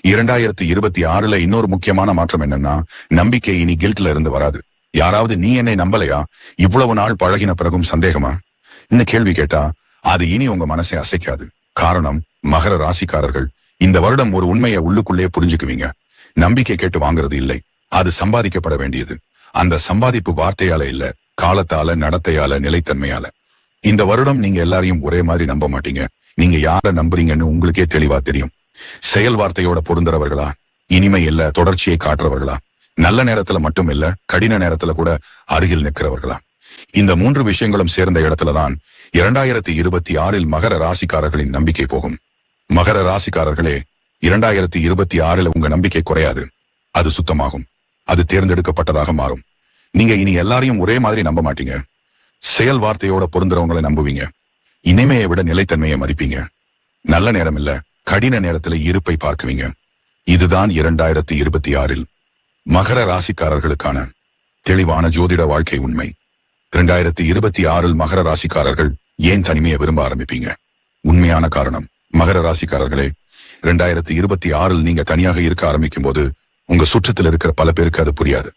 2026 இன்னொரு முக்கியமான மாற்றம் என்னன்னா, நம்பிக்கை இனி கில்ட்ல இருந்து வராது. யாராவது நீ என்னை நம்பலையா, இவ்வளவு நாள் பழகின பிறகும் சந்தேகமா இந்த கேள்வி கேட்டா அது இனி உங்க மனசை அசைக்காது. காரணம், மகர ராசிக்காரர்கள் இந்த வருடம் ஒரு உண்மையை உள்ளுக்குள்ளே புரிஞ்சுக்குவீங்க. நம்பிக்கை கேட்டு வாங்குறது இல்லை, அது சம்பாதிக்கப்பட வேண்டியது. அந்த சம்பாதிப்பு வார்த்தையால இல்ல, காலத்தால, நடத்தையால, நிலைத்தன்மையால. இந்த வருடம் நீங்க எல்லாரையும் ஒரே மாதிரி நம்ப மாட்டீங்க. நீங்க யார நம்புறீங்கன்னு உங்களுக்கே தெளிவா தெரியும். செயல் வார்த்தையோட பொருந்துறவர்களா, இனிமை இல்ல தொடர்ச்சியை காட்டுறவர்களா, நல்ல நேரத்துல மட்டும் இல்ல கடின நேரத்துல கூட அருகில் நிற்கிறவர்களா. இந்த மூன்று விஷயங்களும் சேர்ந்த இடத்துலதான் 2026 மகர ராசிக்காரர்களின் நம்பிக்கை போகும். மகர ராசிக்காரர்களே, 2026 உங்க நம்பிக்கை குறையாது. அது சுத்தமாகும். அது தேர்ந்தெடுக்கப்பட்டதாக மாறும். நீங்க இனி எல்லாரையும் ஒரே மாதிரி நம்ப மாட்டீங்க. செயல் வார்த்தையோட பொருந்துறவங்களை நம்புவீங்க. இனிமையை விட நிலைத்தன்மையை மதிப்பீங்க. நல்ல நேரம் இல்ல, கடின நேரத்துல இருப்பை பார்க்குவீங்க. இதுதான் 2026 மகர ராசிக்காரர்களுக்கான தெளிவான ஜோதிட வாழ்க்கை உண்மை. 2026 மகர ராசிக்காரர்கள் ஏன் தனிமையை விரும்ப ஆரம்பிப்பீங்க? உண்மையான காரணம், மகர ராசிக்காரர்களே, 2026 நீங்க தனியாக இருக்க ஆரம்பிக்கும் போது உங்க சுற்றத்தில் இருக்கிற பல பேருக்கு அது புரியாது.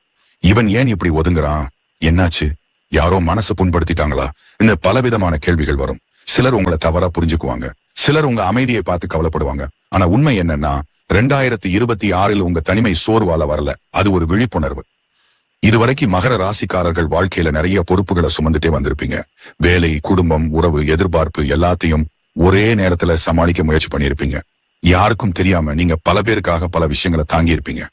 இவன் ஏன் இப்படி ஒதுங்குறான், என்னாச்சு, யாரோ மனசு புண்படுத்திட்டாங்களா, இன்னும் பலவிதமான கேள்விகள் வரும். சிலர் உங்களை தவறா புரிஞ்சுக்குவாங்க, சிலர் உங்க அமைதியை பார்த்து கவலைப்படுவாங்க. ஆனா உண்மை என்னன்னா, 2026 உங்க தனிமை சோர்வால வரல, அது ஒரு விழிப்புணர்வு. இதுவரைக்கும் மகர ராசிக்காரர்கள் வாழ்க்கையில நிறைய பொறுப்புகளை சுமந்துட்டே வந்திருப்பீங்க. வேலை, குடும்பம், உறவு, எதிர்பார்ப்பு எல்லாத்தையும் ஒரே நேரத்துல சமாளிக்க முயற்சி பண்ணிருப்பீங்க. யாருக்கும் தெரியாம நீங்க பல பேருக்காக பல விஷயங்களை தாங்கி இருப்பீங்க.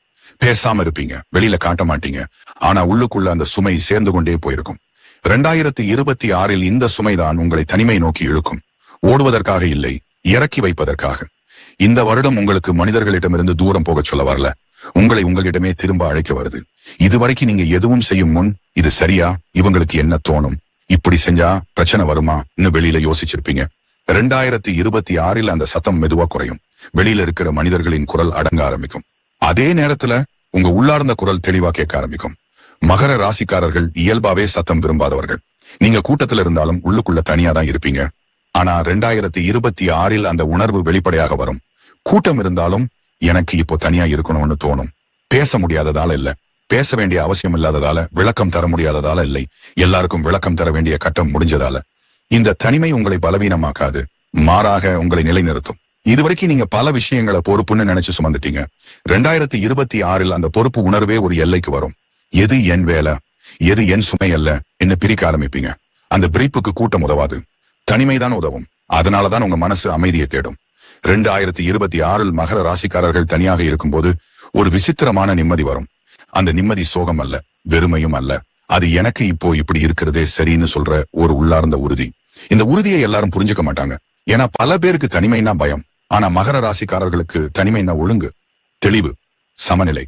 பேசாம இருப்பீங்க, வெளியில காட்ட மாட்டீங்க. ஆனா உள்ளுக்குள்ள அந்த சுமை சேர்ந்து கொண்டே போயிருக்கும். 2026 இந்த சுமைதான் உங்களை தனிமை நோக்கி இழுக்கும். ஓடுவதற்காக இல்லை, இறக்கி வைப்பதற்காக. இந்த வருடம் உங்களுக்கு மனிதர்களிடமிருந்து தூரம் போக சொல்ல வரல, உங்களை உங்களிடமே திரும்ப அழைக்க வருது. இதுவரைக்கும் நீங்க எதுவும் செய்யும் முன், இது சரியா, இவங்களுக்கு என்ன தோணும், இப்படி செஞ்சா பிரச்சனை வருமா, இன்னும் வெளியில யோசிச்சிருப்பீங்க. 2026 அந்த சத்தம் மெதுவா குறையும். வெளியில இருக்கிற மனிதர்களின் குரல் அடங்க ஆரம்பிக்கும். அதே நேரத்துல உங்க உள்ளார்ந்த குரல் தெளிவா கேட்க ஆரம்பிக்கும். மகர ராசிக்காரர்கள் இயல்பாவே சத்தம் விரும்பாதவர்கள். நீங்க கூட்டத்துல இருந்தாலும் உள்ளுக்குள்ள தனியா தான் இருப்பீங்க. ஆனா 2026 அந்த உணர்வு வெளிப்படையாக வரும். கூட்டம் இருந்தாலும் எனக்கு இப்போ தனியா இருக்கணும்னு தோணும். பேச முடியாததால இல்ல, பேச வேண்டிய அவசியம் இல்லாததால, விளக்கம் தர முடியாததால இல்லை, எல்லாருக்கும் விளக்கம் தர வேண்டிய கட்டம் முடிஞ்சதால. இந்த தனிமை உங்களை பலவீனமாக்காது, மாறாக உங்களை நிலைநிறுத்தும். இதுவரைக்கும் நீங்க பல விஷயங்களை பொறுப்புன்னு நினைச்சு சுமந்துட்டீங்க. 2026 அந்த பொறுப்பு உணர்வே ஒரு எல்லைக்கு வரும். எது என் வேலை, எது என் சுமை அல்ல என்ன பிரிக்க ஆரம்பிப்பீங்க. அந்த பிரிப்புக்கு கூட்டம் உதவாது, தனிமைதான் உதவும். அதனாலதான் உங்க மனசு அமைதியை தேடும். 2026 மகர ராசிக்காரர்கள் தனியாக இருக்கும்போது ஒரு விசித்திரமான நிம்மதி வரும். அந்த நிம்மதி சோகம் அல்ல, வெறுமையும் அல்ல. அது எனக்கு இப்போ இப்படி இருக்கிறதே சரின்னு சொல்ற ஒரு உள்ளார்ந்த உறுதி. இந்த உறுதியை எல்லாரும் புரிஞ்சுக்க மாட்டாங்க. ஏன்னா பல பேருக்கு தனிமைனா பயம். ஆனா மகர ராசிக்காரர்களுக்கு தனிமைனா ஒழுங்கு, தெளிவு, சமநிலை.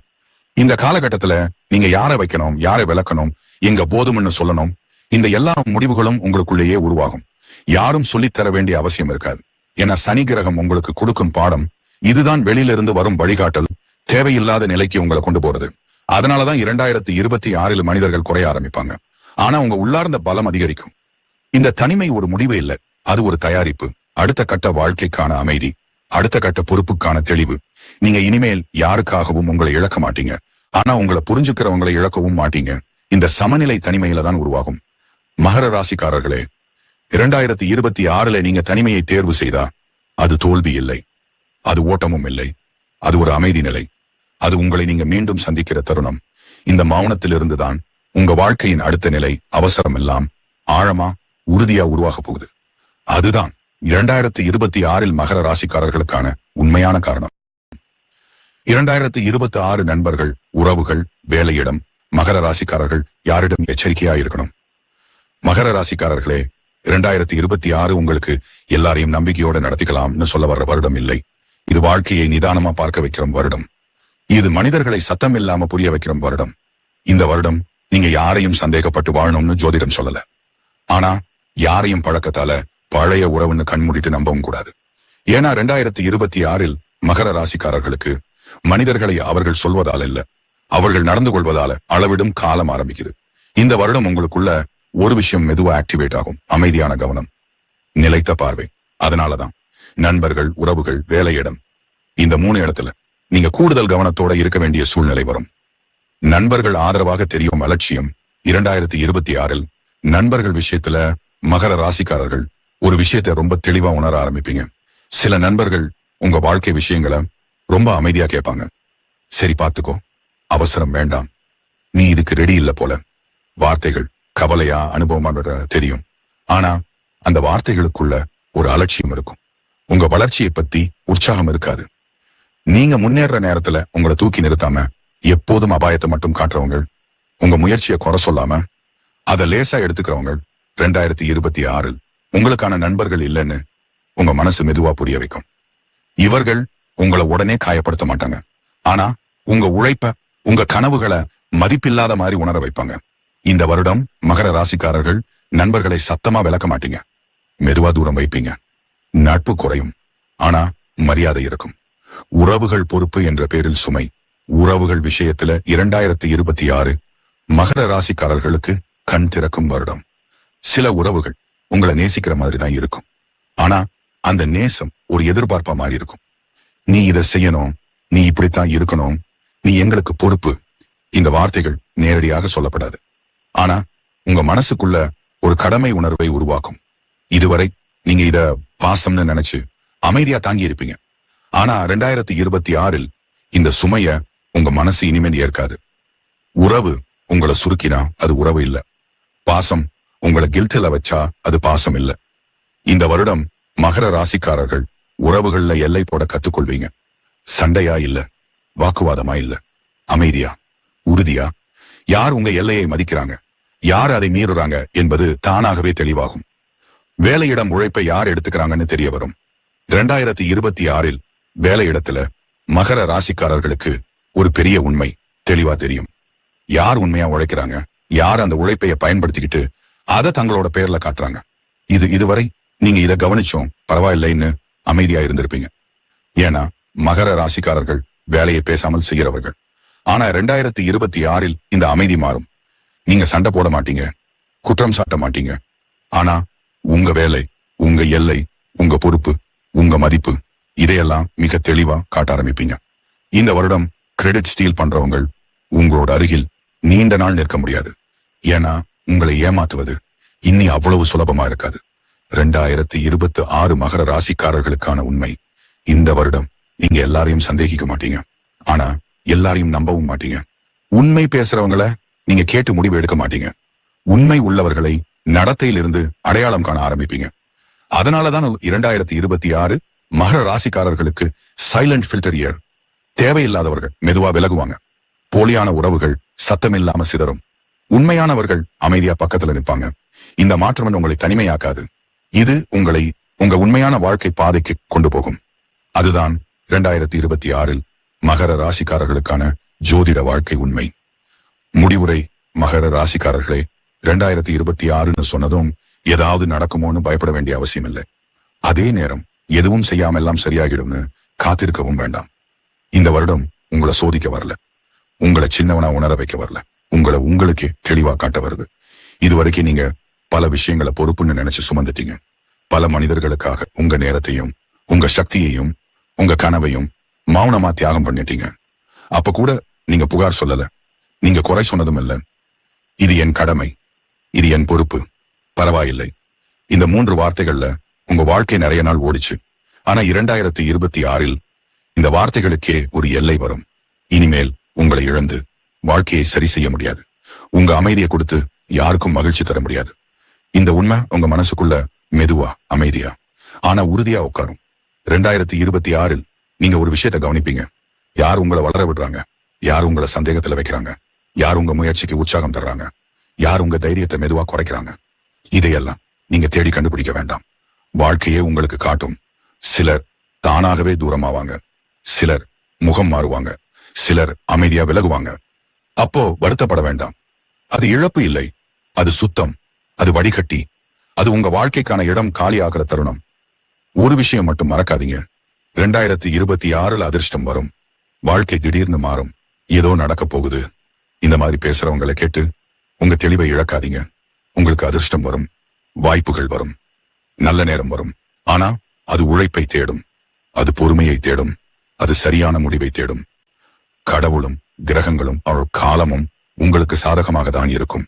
இந்த காலகட்டத்துல நீங்க யாரை வைக்கணும், யாரை விளக்கணும், எங்க போதும்னு சொல்லணும், இந்த எல்லா முடிவுகளும் உங்களுக்குள்ளேயே உருவாகும். யாரும் சொல்லித்தர வேண்டிய அவசியம் இருக்காது. ஏன்னா சனி கிரகம் உங்களுக்கு கொடுக்கும் பாடம் இதுதான். வெளியில இருந்து வரும் வழிகாட்டல் தேவையில்லாத நிலைக்கு உங்களை கொண்டு போறது. அதனாலதான் 2026 மனிதர்கள் குறைய ஆரம்பிப்பாங்க. ஆனா உங்க உள்ளார்ந்த பலம் அதிகரிக்கும். இந்த தனிமை ஒரு முடிவு இல்லை, அது ஒரு தயாரிப்பு. அடுத்த கட்ட வாழ்க்கைக்கான அமைதி, அடுத்த கட்ட பொறுப்புக்கான தெளிவு. நீங்க இனிமேல் யாருக்காகவும் உங்களை இழக்க மாட்டீங்க. ஆனா உங்களை புரிஞ்சுக்கிறவங்களை இழக்கவும் மாட்டீங்க. இந்த சமநிலை தனிமையில தான் உருவாகும். மகர ராசிக்காரர்களே, 2026 நீங்க தனிமையை தேர்வு செய்தா அது தோல்வி இல்லை, அது ஓட்டமும் இல்லை, அது ஒரு அமைதி நிலை. அது உங்களை நீங்க மீண்டும் சந்திக்கிற தருணம். இந்த மௌனத்திலிருந்து தான் உங்க வாழ்க்கையின் அடுத்த நிலை அவசரம் எல்லாம் ஆழமா உறுதியா உருவாக போகுது. அதுதான் 2026 மகர ராசிக்காரர்களுக்கான உண்மையான காரணம். 2026 நண்பர்கள், உறவுகள், வேலையிடம். மகர ராசிக்காரர்கள் யாரிடம் எச்சரிக்கையா இருக்கணும்? மகர ராசிக்காரர்களே, 2026 உங்களுக்கு எல்லாரையும் நம்பிக்கையோட நடத்திக்கலாம்னு சொல்ல வர்ற வருடம் இல்லை. இது வாழ்க்கையை நிதானமா பார்க்க வைக்கிற வருடம். இது மனிதர்களை சத்தம் இல்லாம புரிய வைக்கிற வருடம். இந்த வருடம் நீங்க யாரையும் சந்தேகப்பட்டு வாழணும்னு ஜோதிடம் சொல்லல. ஆனா யாரையும் பழக்கத்தால பழைய உறவுன்னு கண்மூடிட்டு நம்பவும் கூடாது. ஏன்னா 2026 மகர ராசிக்காரர்களுக்கு மனிதர்களை அவர்கள் சொல்வதால இல்ல, அவர்கள் நடந்து கொள்வதால அளவிடும் காலம் ஆரம்பிக்குது. இந்த வருடம் உங்களுக்குள்ள ஒரு விஷயம் மெதுவா ஆக்டிவேட் ஆகும். அமைதியான கவனம், நிலைத்த பார்வை. அதனாலதான் நண்பர்கள், உறவுகள், வேலையிடம், இந்த 3 இடத்துல நீங்க கூடுதல் கவனத்தோட இருக்க வேண்டிய சூழ்நிலை வரும். நண்பர்கள் ஆதரவாக தெரியும் அலட்சியம். 2026 நண்பர்கள் விஷயத்துல மகர ராசிக்காரர்கள் ஒரு விஷயத்தை ரொம்ப தெளிவா உணர ஆரம்பிப்பீங்க. சில நண்பர்கள் உங்க வாழ்க்கை விஷயங்களை ரொம்ப அமைதியா கேட்பாங்க. சரி பாத்துக்கோ, அவசரம் வேண்டாம், நீ இதுக்கு ரெடி இல்ல போல. வார்த்தைகள் கவலையா அனுபவமா தெரியும். ஆனா அந்த வார்த்தைகளுக்குள்ள ஒரு அலட்சியம் இருக்கும். உங்க வளர்ச்சியை பத்தி உற்சாகம் இருக்காது. நீங்க முன்னேற நேரத்துல உங்களை தூக்கி நிறுத்தாம எப்போதும் அபாயத்தை மட்டும் காட்டுறவங்க, உங்க முயற்சியை குறை சொல்லாம அத லேசா எடுத்துக்கிறவங்க 2026 உங்களுக்கான நண்பர்கள் இல்லைன்னு உங்க மனசு மெதுவா புரிய வைக்கும். இவர்கள் உங்களை உடனே காயப்படுத்த மாட்டாங்க. ஆனா உங்க உழைப்ப, உங்க கனவுகளை மதிப்பில்லாத மாதிரி உணர வைப்பாங்க. இந்த வருடம் மகர ராசிக்காரர்கள் நண்பர்களை சத்தமா விளக்க மாட்டீங்க. மெதுவா தூரம் வைப்பீங்க. நட்பு குறையும், ஆனா மரியாதை இருக்கும். உறவுகள் பொறுப்பு என்ற பேரில் சுமை. உறவுகள் விஷயத்துல 2026 மகர ராசிக்காரர்களுக்கு கண் திறக்கும் வருடம். சில உறவுகள் உங்களை நேசிக்கிற மாதிரி தான் இருக்கும். ஆனா அந்த நேசம் ஒரு எதிர்பார்ப்பா மாதிரி இருக்கும். நீ இதை செய்யணும், நீ இப்படித்தான் இருக்கணும், நீ எங்களுக்கு பொறுப்பு. இந்த வார்த்தைகள் நேரடியாக சொல்லப்படாது. ஆனா உங்க மனசுக்குள்ள ஒரு கடமை உணர்வை உருவாக்கும். இதுவரை நீங்க இத பாசம்னு நினைச்சு அமைதியா தாங்கி இருப்பீங்க. ஆனா 2026 இந்த சுமைய உங்க மனசு இனிமேல் ஏற்காது. உறவு உங்களை சுருக்கினா அது உறவு இல்ல. பாசம் உங்களை கில்ட்டில வச்சா அது பாசம் இல்ல. இந்த வருடம் மகர ராசிக்காரர்கள் உறவுகள்ல எல்லை போட கத்துக்கொள்வீங்க. சண்டையா இல்ல, வாக்குவாதமா இல்ல, அமைதியா, உறுதியா. யார் உங்க எல்லையை மதிக்கிறாங்க, யார் அதை மீறுறாங்க என்பது தானாகவே தெளிவாகும். வேலையிடம் உழைப்பை யார் எடுத்துக்கிறாங்கன்னு தெரிய வரும். 2026 வேலையிடத்துல மகர ராசிக்காரர்களுக்கு ஒரு பெரிய உண்மை தெளிவா தெரியும். யார் உண்மையா உழைக்கிறாங்க, யார் அந்த உழைப்பைய பயன்படுத்திக்கிட்டு அதை தங்களோட பேர்ல காட்டுறாங்க. இதுவரை நீங்க இதை கவனிச்சோம் பரவாயில்லைன்னு அமைதியா இருந்திருப்பீங்க. ஏன்னா மகர ராசிக்காரர்கள் வேலையை பேசாமல் செய்கிறவர்கள். ஆனா 2026 இந்த அமைதி மாறும். நீங்க சண்டை போட மாட்டீங்க, குற்றம் சாட்ட மாட்டீங்க. ஆனா உங்க வேலை, உங்க எல்லை, உங்க பொறுப்பு, உங்க மதிப்பு, இதையெல்லாம் மிக தெளிவா காட்ட ஆரம்பிப்பீங்க. இந்த வருடம் கிரெடிட் ஸ்டீல் பண்றவங்க உங்களோட அருகில் நீண்ட நாள் நிற்க முடியாது. ஏன்னா உங்களை ஏமாத்துவது இன்னி அவ்வளவு சுலபமா இருக்காது. 2026 மகர ராசிக்காரர்களுக்கான உண்மை. இந்த வருடம் நீங்க எல்லாரையும் சந்தேகிக்க மாட்டீங்க, ஆனா எல்லாரையும் நம்பவும் மாட்டீங்க. உண்மை பேசுறவங்கள நீங்க கேட்டு முடிவு எடுக்க மாட்டீங்க. உண்மை உள்ளவர்களை நடத்தையிலிருந்து அடையாளம் காண ஆரம்பிப்பீங்க. அதனாலதான் 2026 மகர ராசிக்காரர்களுக்கு சைலண்ட் ஃபில்டர் இயர். தேவையில்லாதவர்கள் மெதுவா விலகுவாங்க. போலியான உறவுகள் சத்தமில்லாம சிதறும். உண்மையானவர்கள் அமைதியா பக்கத்துல நிற்பாங்க. இந்த மாற்றம் உங்களை தனிமையாக்காது. இது உங்களை உங்க உண்மையான வாழ்க்கை பாதைக்கு கொண்டு போகும். அதுதான் 2026 மகர ராசிக்காரர்களுக்கான ஜோதிட வாழ்க்கை உண்மை. முடிவுரை. மகர ராசிக்காரர்களே, 2026 சொன்னதும் ஏதாவது நடக்குமோன்னு பயப்பட வேண்டிய அவசியம் இல்லை. அதே நேரம் எதுவும் செய்யாம எல்லாம் சரியாகிடும்னு காத்திருக்கவும் வேண்டாம். இந்த வருடம் உங்களை சோதிக்க வரல, உங்களை சின்னவனா உணர வைக்க வரல, உங்களை உங்களுக்கே தெளிவா காட்ட வருது. இதுவரைக்கும் நீங்க பல விஷயங்களை பொறுப்புன்னு நினைச்சு சுமந்துட்டீங்க. பல மனிதர்களுக்காக உங்க நேரத்தையும் உங்க சக்தியையும் உங்க கனவையும் மௌனமா தியாகம் பண்ணிட்டீங்க. அப்ப கூட நீங்க புகார் சொல்லல, நீங்க குறை சொன்னதும் இல்ல. இது என் கடமை, இது என் பொறுப்பு, பரவாயில்லை. இந்த 3 வார்த்தைகள்ல உங்க வாழ்க்கை நிறைய நாள் ஓடிச்சு. ஆனா 2026 இந்த வார்த்தைகளுக்கே ஒரு எல்லை வரும். இனிமேல் உங்களை இழந்து வாழ்க்கையை சரி செய்ய முடியாது. உங்க அமைதியை கொடுத்து யாருக்கும் மகிழ்ச்சி தர முடியாது. இந்த உண்மை உங்க மனசுக்குள்ள மெதுவா, அமைதியா, ஆனா உறுதியா உட்காரும். 2026 நீங்க ஒரு விஷயத்த கவனிப்பீங்க. யார் உங்களை வளர விடுறாங்க, யார் உங்களை சந்தேகத்துல வைக்கிறாங்க, யார் உங்க முயற்சிக்கு உற்சாகம் தர்றாங்க, யார் உங்க தைரியத்தை மெதுவா குறைக்கிறாங்க. இதையெல்லாம் நீங்க தேடி கண்டுபிடிக்க வேண்டாம். வாழ்க்கையே உங்களுக்கு காட்டும். சிலர் தானாகவே தூரமாவாங்க, சிலர் முகம் மாறுவாங்க, சிலர் அமைதியா விலகுவாங்க. அப்போ வருத்தப்பட வேண்டாம். அது இழப்பு இல்லை, அது சுத்தம், அது வடிகட்டி, அது உங்க வாழ்க்கைக்கான இடம் காலி ஆகிற தருணம். ஒரு விஷயம் மட்டும் மறக்காதீங்க, 2026 அதிர்ஷ்டம் வரும். வாழ்க்கை திடீர்னு மாறும். ஏதோ நடக்க போகுது. இந்த மாதிரி பேசுறவங்களை கேட்டு உங்க தெளிவை இழக்காதீங்க. உங்களுக்கு அதிர்ஷ்டம் வரும், வாய்ப்புகள் வரும், நல்ல நேரம் வரும். ஆனா அது உழைப்பை தேடும், அது பொறுமையை தேடும், அது சரியான முடிவை தேடும். கடவுளும் கிரகங்களும் அவள் காலமும் உங்களுக்கு சாதகமாக தான் இருக்கும்.